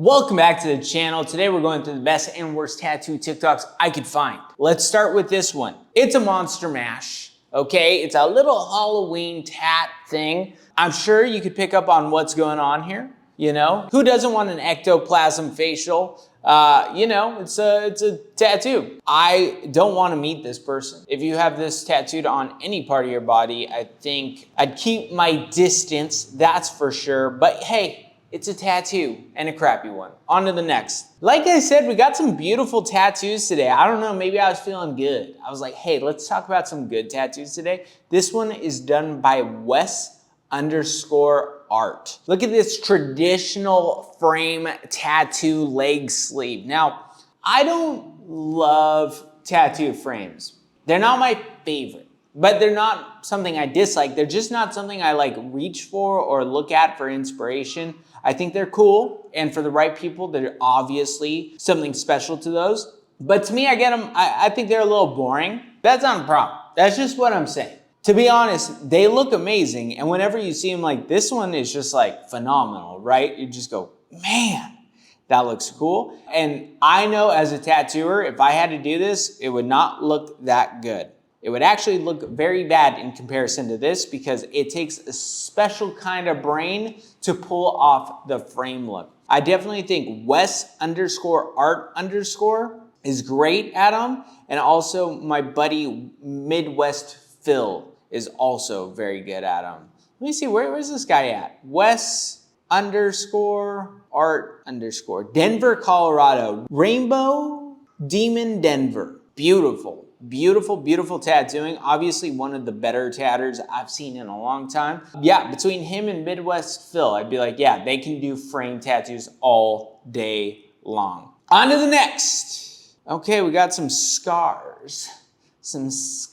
Welcome back to the channel. Today we're going through the best and worst tattoo TikToks I could find. Let's start with this one. It's a monster mash, okay? It's a little Halloween tat thing. I'm sure you could pick up on what's going on here, you know? Who doesn't want an ectoplasm facial? You know, it's a tattoo. I don't want to meet this person. If you have this tattooed on any part of your body, I think I'd keep my distance, that's for sure. But hey, it's a tattoo and a crappy one. On to the next. Like I said, we got some beautiful tattoos today. I don't know, maybe I was feeling good. I was like, hey, let's talk about some good tattoos today. This one is done by Wes_art. Look at this traditional frame tattoo leg sleeve. Now, I don't love tattoo frames. They're not my favorite, but they're not something I dislike. They're just not something I like reach for or look at for inspiration. I think they're cool, and for the right people, they're obviously something special to those. But to me, I get them, I think they're a little boring. That's not a problem. That's just what I'm saying. To be honest, they look amazing, and whenever you see them, like this one is just like phenomenal, right? You just go, man, that looks cool. And I know as a tattooer, if I had to do this, it would not look that good. It would actually look very bad in comparison to this because it takes a special kind of brain to pull off the frame look. I definitely think Wes_art_ is great at them. And also my buddy Midwest Phil is also very good at them. Let me see, where's this guy at? Wes_art_ Denver, Colorado. Rainbow Demon Denver. Beautiful. Beautiful, beautiful tattooing. Obviously one of the better tatters I've seen in a long time. Yeah, between him and Midwest Phil, I'd be like, yeah, they can do frame tattoos all day long. On to the next. Okay, we got some scars. This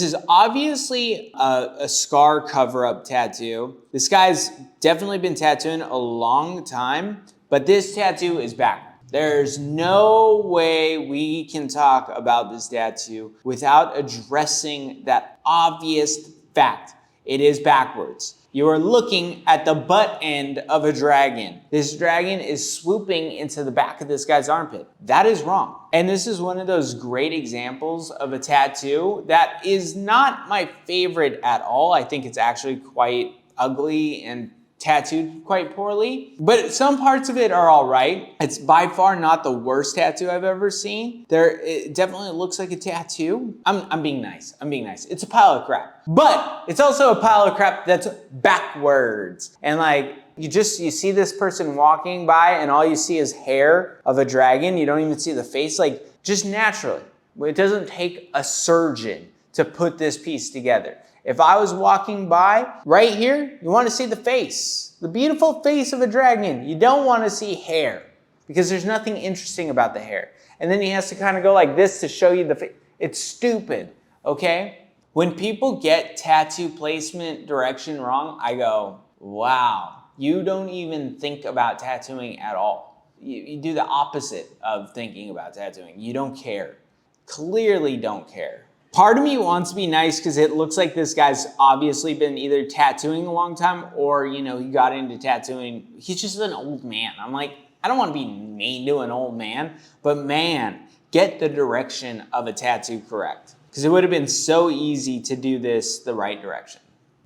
is obviously a scar cover-up tattoo. This guy's definitely been tattooing a long time, but this tattoo is back. There's no way we can talk about this tattoo without addressing that obvious fact. It is backwards. You are looking at the butt end of a dragon. This dragon is swooping into the back of this guy's armpit. That is wrong. And this is one of those great examples of a tattoo that is not my favorite at all. I think it's actually quite ugly and tattooed quite poorly, but some parts of it are all right. It's by far not the worst tattoo I've ever seen. It definitely looks like a tattoo. I'm being nice. It's a pile of crap, but it's also a pile of crap that's backwards. And like, you see this person walking by and all you see is hair of a dragon. You don't even see the face, like just naturally. It doesn't take a surgeon to put this piece together. If I was walking by right here, you want to see the face, the beautiful face of a dragon. You don't want to see hair because there's nothing interesting about the hair. And then he has to kind of go like this to show you the face. It's stupid, okay? When people get tattoo placement direction wrong, I go, wow, you don't even think about tattooing at all. You do the opposite of thinking about tattooing. You don't care. Clearly don't care. Part of me wants to be nice because it looks like this guy's obviously been either tattooing a long time or, you know, he got into tattooing. He's just an old man. I'm like, I don't want to be mean to an old man, but man, get the direction of a tattoo correct. Because it would have been so easy to do this the right direction.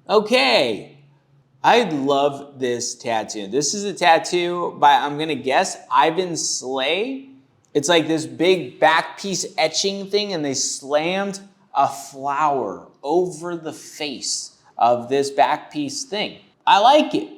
Okay, I love this tattoo. This is a tattoo by, I'm going to guess, Ivan Slay. It's like this big back piece etching thing and they slammed a flower over the face of this back piece thing. I like it,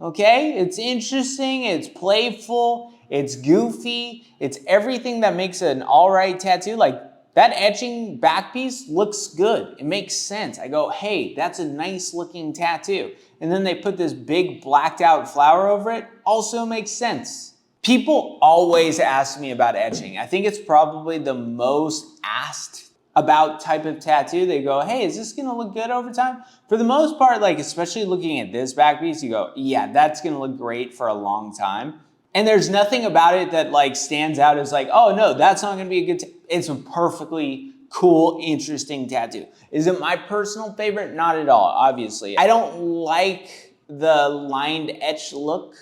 okay? It's interesting, it's playful, it's goofy, it's everything that makes an all right tattoo. Like that etching back piece looks good, it makes sense. I go, hey, that's a nice looking tattoo. And then they put this big blacked out flower over it, also makes sense. People always ask me about etching. I think it's probably the most asked about type of tattoo. They go, hey, is this gonna look good over time? For the most part, like especially looking at this back piece, you go, yeah, that's gonna look great for a long time. And there's nothing about it that like stands out as like, oh no, that's not gonna be a good, it's a perfectly cool, interesting tattoo. Is it my personal favorite? Not at all, obviously. I don't like the lined etch look.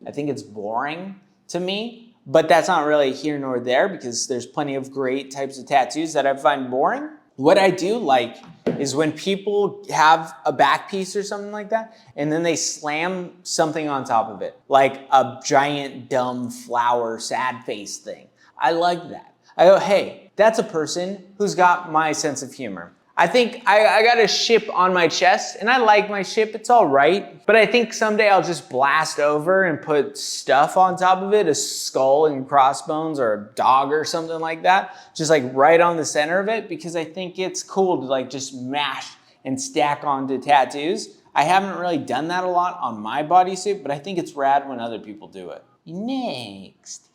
I think it's boring to me, but that's not really here nor there because there's plenty of great types of tattoos that I find boring. What I do like is when people have a back piece or something like that, and then they slam something on top of it, like a giant dumb flower sad face thing. I like that. I go, hey, that's a person who's got my sense of humor. I think I got a ship on my chest, and I like my ship, it's all right. But I think someday I'll just blast over and put stuff on top of it, a skull and crossbones or a dog or something like that, just like right on the center of it, because I think it's cool to like just mash and stack onto tattoos. I haven't really done that a lot on my bodysuit, but I think it's rad when other people do it. Next.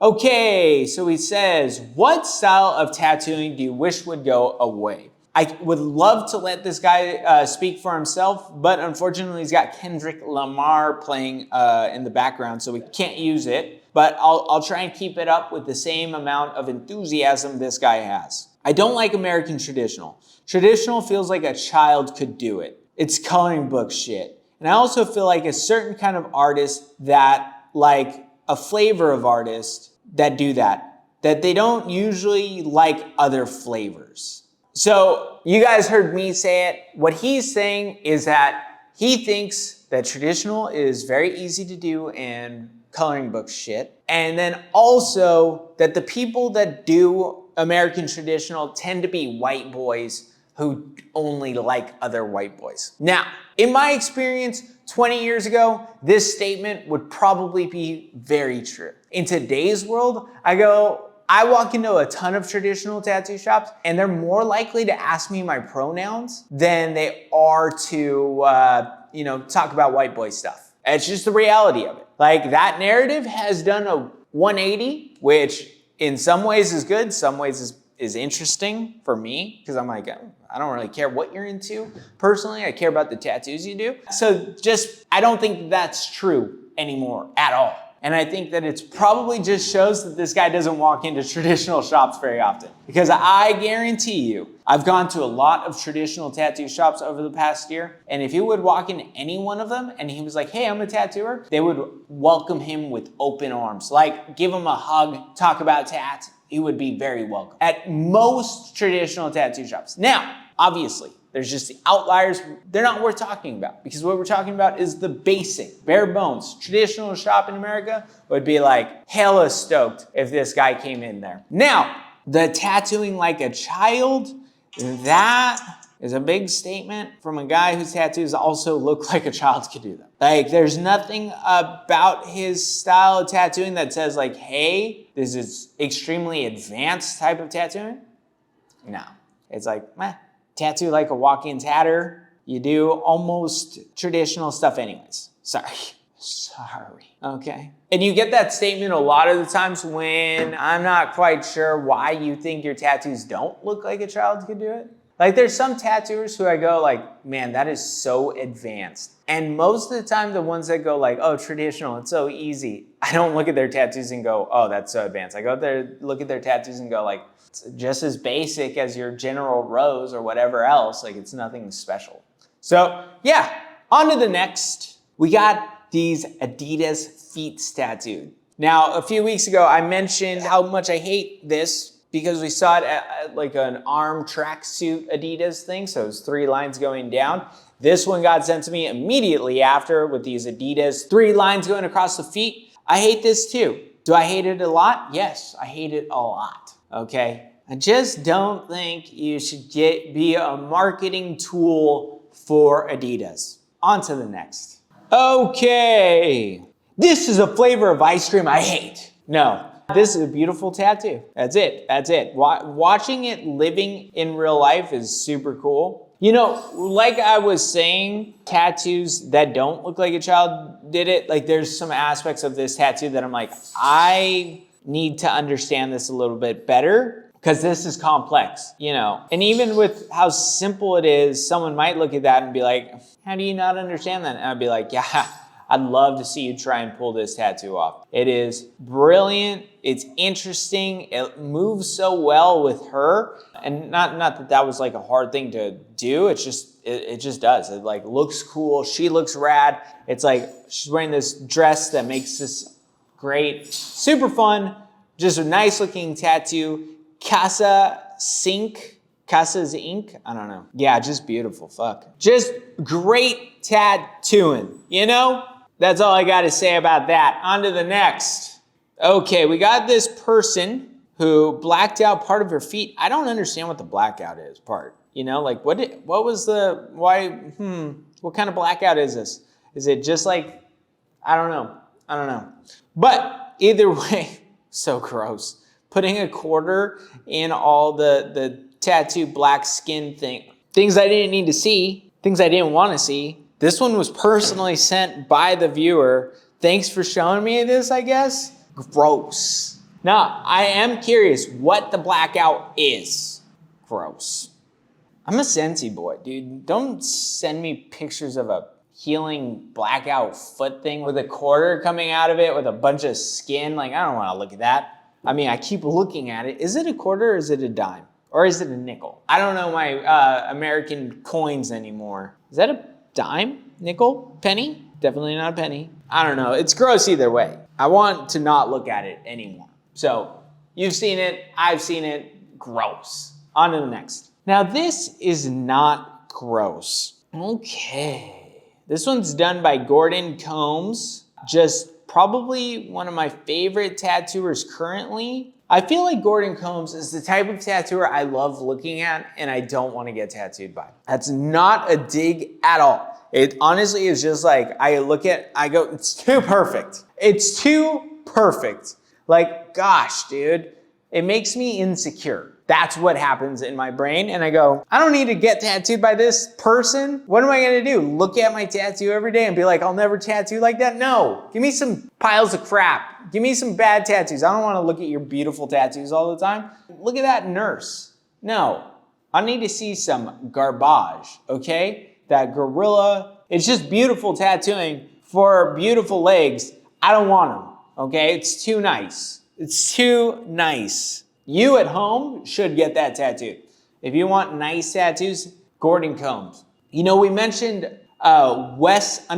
Okay, so he says, what style of tattooing do you wish would go away? I would love to let this guy speak for himself, but unfortunately he's got Kendrick Lamar playing in the background, so we can't use it. But I'll try and keep it up with the same amount of enthusiasm this guy has. I don't like American traditional. Traditional feels like a child could do it. It's coloring book shit. And I also feel like a certain kind of artist that, like a flavor of artist that do that they don't usually like other flavors. So you guys heard me say it. What he's saying is that he thinks that traditional is very easy to do and coloring book shit. And then also that the people that do American traditional tend to be white boys who only like other white boys. Now, in my experience, 20 years ago, this statement would probably be very true. In today's world, I walk into a ton of traditional tattoo shops and they're more likely to ask me my pronouns than they are to, talk about white boy stuff. It's just the reality of it. Like, that narrative has done a 180, which in some ways is good, some ways is interesting for me, because I'm like, I don't really care what you're into. Personally, I care about the tattoos you do. So I don't think that's true anymore at all. And I think that it's probably just shows that this guy doesn't walk into traditional shops very often. Because I guarantee you, I've gone to a lot of traditional tattoo shops over the past year, and if you would walk into any one of them and he was like, hey, I'm a tattooer, they would welcome him with open arms. Like, give him a hug, talk about tats, he would be very welcome. At most traditional tattoo shops. Now, obviously, there's just the outliers. They're not worth talking about because what we're talking about is the basic, bare bones. Traditional shop in America would be like hella stoked if this guy came in there. Now, the tattooing like a child, that is a big statement from a guy whose tattoos also look like a child could do them. Like, there's nothing about his style of tattooing that says like, hey, this is extremely advanced type of tattooing. No, it's like, meh. Tattoo like a walk-in tatter. You do almost traditional stuff anyways. Sorry. Okay. And you get that statement a lot of the times when I'm not quite sure why you think your tattoos don't look like a child could do it. Like, there's some tattooers who I go like, man, that is so advanced. And most of the time, the ones that go like, oh, traditional, it's so easy. I don't look at their tattoos and go, oh, that's so advanced. I go there, look at their tattoos and go like, it's just as basic as your general rose or whatever else. Like, it's nothing special. So yeah, on to the next. We got these Adidas feet tattooed. Now, a few weeks ago, I mentioned how much I hate this because we saw it at like an arm tracksuit Adidas thing. So it was 3 lines going down. This one got sent to me immediately after with these Adidas 3 lines going across the feet. I hate this too. Do I hate it a lot? Yes, I hate it a lot. Okay, I just don't think you should be a marketing tool for Adidas. On to the next. Okay, this is a flavor of ice cream I hate. No, this is a beautiful tattoo. That's it. Watching it living in real life is super cool. You know, like I was saying, tattoos that don't look like a child did it. Like, there's some aspects of this tattoo that I'm like, I need to understand this a little bit better because this is complex, you know. And even with how simple it is, someone might look at that and be like, how do you not understand that? And I'd be like, yeah, I'd love to see you try and pull this tattoo off. It is brilliant. It's interesting. It moves so well with her. And not that that was like a hard thing to do. It's just, it just does. It like looks cool. She looks rad. It's like she's wearing this dress that makes this great, super fun, just a nice looking tattoo. Casa's ink. I don't know. Yeah, just beautiful. Fuck. Just great tattooing, you know? That's all I got to say about that. On to the next. Okay, we got this person who blacked out part of her feet. I don't understand what the blackout is part. You know, like what was the, why, what kind of blackout is this? Is it just like, I don't know. But either way, so gross. Putting a quarter in all the tattoo black skin things I didn't need to see, things I didn't want to see. This one was personally sent by the viewer. Thanks for showing me this, I guess. Gross. Now, I am curious what the blackout is. Gross. I'm a Scentsy boy, dude. Don't send me pictures of a healing blackout foot thing with a quarter coming out of it with a bunch of skin. Like, I don't want to look at that. I mean, I keep looking at it. Is it a quarter or is it a dime? Or is it a nickel? I don't know my American coins anymore. Is that a dime? Nickel? Penny? Definitely not a penny. I don't know. It's gross either way. I want to not look at it anymore. So, you've seen it. I've seen it. Gross. On to the next. Now, this is not gross. Okay. This one's done by Gordon Combs. Just probably one of my favorite tattooers currently. I feel like Gordon Combs is the type of tattooer I love looking at and I don't want to get tattooed by. That's not a dig at all. It honestly is just like, I go, it's too perfect. It's too perfect. Like, gosh, dude, it makes me insecure. That's what happens in my brain. And I go, I don't need to get tattooed by this person. What am I gonna do? Look at my tattoo every day and be like, I'll never tattoo like that? No, give me some piles of crap. Give me some bad tattoos. I don't wanna look at your beautiful tattoos all the time. Look at that nurse. No, I need to see some garbage, okay? That gorilla, it's just beautiful tattooing for beautiful legs. I don't want them, okay? It's too nice. It's too nice. You at home should get that tattoo. If you want nice tattoos, Gordon Combs. You know, we mentioned Wes_art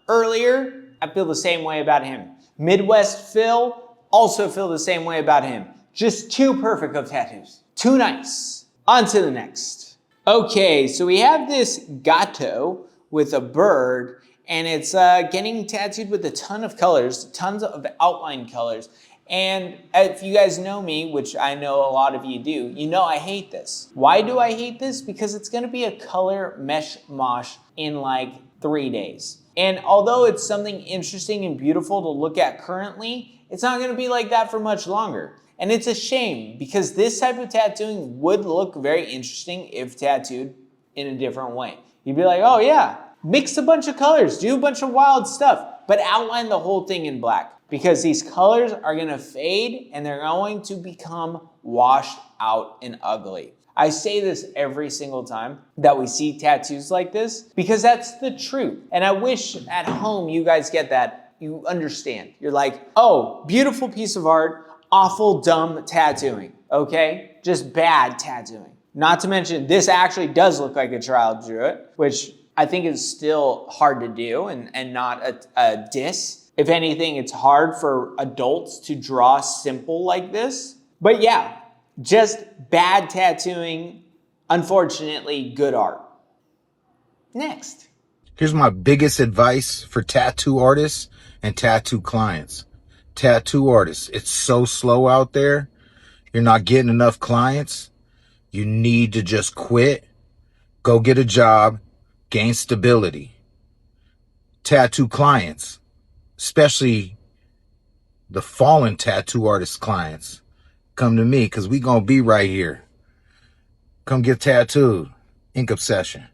earlier. I feel the same way about him. Midwest Phil, also feel the same way about him. Just too perfect of tattoos. Too nice. On to the next. Okay, so we have this gato with a bird, and it's getting tattooed with a ton of colors, tons of outline colors. And if you guys know me, which I know a lot of you do, you know I hate this. Why do I hate this? Because it's gonna be a color mesh mosh in like 3 days. And although it's something interesting and beautiful to look at currently, it's not gonna be like that for much longer. And it's a shame because this type of tattooing would look very interesting if tattooed in a different way. You'd be like, oh yeah, mix a bunch of colors, do a bunch of wild stuff, but outline the whole thing in black. Because these colors are gonna fade and they're going to become washed out and ugly. I say this every single time that we see tattoos like this because that's the truth. And I wish at home you guys get that, you understand. You're like, oh, beautiful piece of art, awful dumb tattooing, okay? Just bad tattooing. Not to mention, this actually does look like a child drew it, which I think is still hard to do and not a diss. If anything, it's hard for adults to draw simple like this. But yeah, just bad tattooing, unfortunately, good art. Next. Here's my biggest advice for tattoo artists and tattoo clients. Tattoo artists, it's so slow out there. You're not getting enough clients. You need to just quit, go get a job, gain stability. Tattoo clients, especially the fallen tattoo artist clients, come to me because we gonna be right here. Come get tattooed. Ink obsession.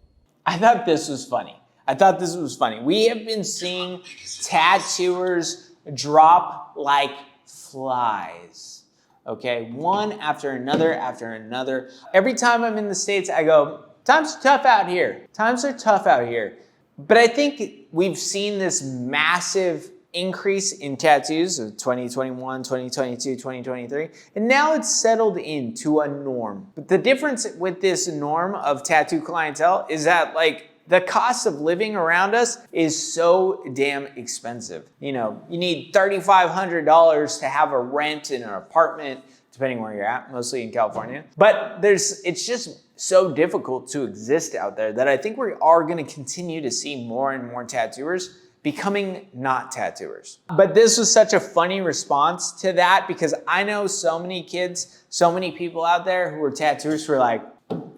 I thought this was funny. We have been seeing tattooers drop like flies. Okay, one after another after another. Every time I'm in the States, I go, times are tough out here. Times are tough out here. But I think we've seen this massive increase in tattoos of 2021, 2022, 2023, and now it's settled into a norm. But the difference with this norm of tattoo clientele is that like the cost of living around us is so damn expensive. You know, you need $3,500 to have a rent in an apartment, depending where you're at, mostly in California. But it's just so difficult to exist out there that I think we are gonna continue to see more and more tattooers becoming not tattooers. But this was such a funny response to that because I know so many kids, so many people out there who are tattooers who are like,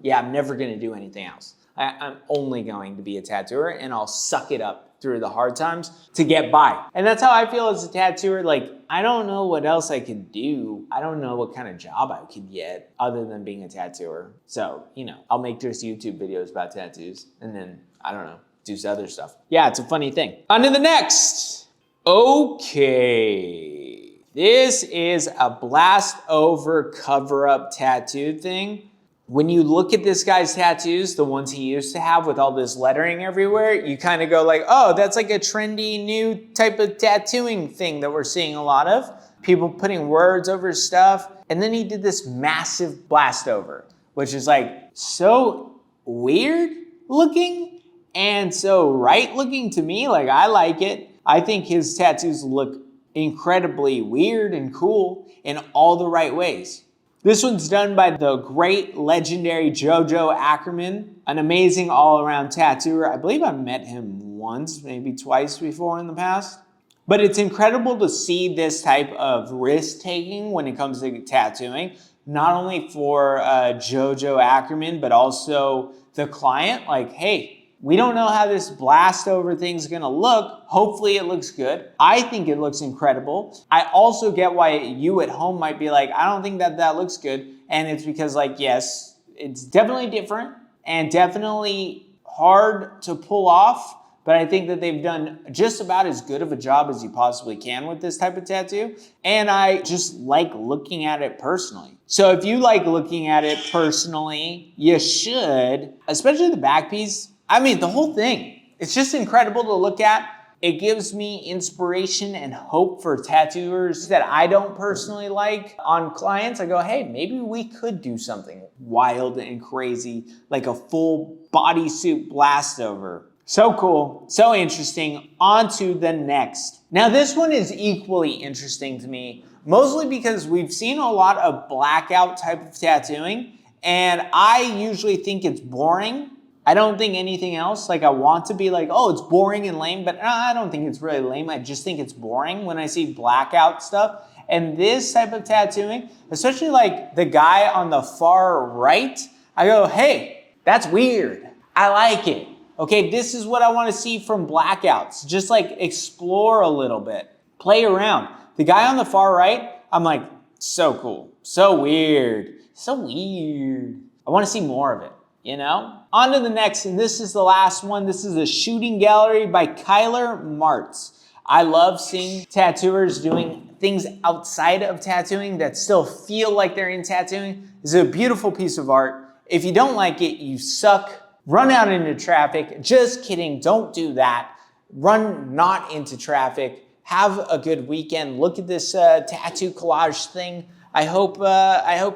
yeah, I'm never gonna do anything else. I'm only going to be a tattooer and I'll suck it up through the hard times to get by. And that's how I feel as a tattooer. Like, I don't know what else I could do. I don't know what kind of job I could get other than being a tattooer. So, you know, I'll make just YouTube videos about tattoos and then, I don't know, do some other stuff. Yeah, it's a funny thing. On to the next. Okay. This is a blast over cover up tattoo thing. When you look at this guy's tattoos, the ones he used to have with all this lettering everywhere, you kind of go like, oh, that's like a trendy new type of tattooing thing that we're seeing a lot of. People putting words over stuff. And then he did this massive blast over, which is like so weird looking and so right looking to me. Like, I like it. I think his tattoos look incredibly weird and cool in all the right ways. This one's done by the great legendary Jojo Ackerman, an amazing all-around tattooer. I believe I've met him once, maybe twice before in the past. But it's incredible to see this type of risk-taking when it comes to tattooing, not only for Jojo Ackerman, but also the client. Like, hey, we don't know how this blast over thing's gonna look. Hopefully it looks good. I think it looks incredible. I also get why you at home might be like, I don't think that looks good. And it's because like, yes, it's definitely different and definitely hard to pull off. But I think that they've done just about as good of a job as you possibly can with this type of tattoo. And I just like looking at it personally. So if you like looking at it personally, you should, especially the back piece. I mean, the whole thing, it's just incredible to look at. It gives me inspiration and hope for tattooers that I don't personally like on clients. I go, hey, maybe we could do something wild and crazy, like a full bodysuit blast over. So cool, so interesting. On to the next. Now this one is equally interesting to me, mostly because we've seen a lot of blackout type of tattooing, and I usually think it's boring. I don't think anything else. Like, I want to be like, oh, it's boring and lame, but I don't think it's really lame. I just think it's boring when I see blackout stuff. And this type of tattooing, especially like the guy on the far right, I go, hey, that's weird. I like it. Okay, this is what I want to see from blackouts. Just like explore a little bit, play around. The guy on the far right, I'm like, so cool, so weird, so weird. I want to see more of it. You know? On to the next, and this is the last one. This is a shooting gallery by Kyler Martz. I love seeing tattooers doing things outside of tattooing that still feel like they're in tattooing. This is a beautiful piece of art. If you don't like it, you suck. Run out into traffic. Just kidding, don't do that. Run not into traffic. Have a good weekend. Look at this tattoo collage thing. I hope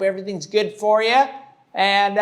everything's good for you. And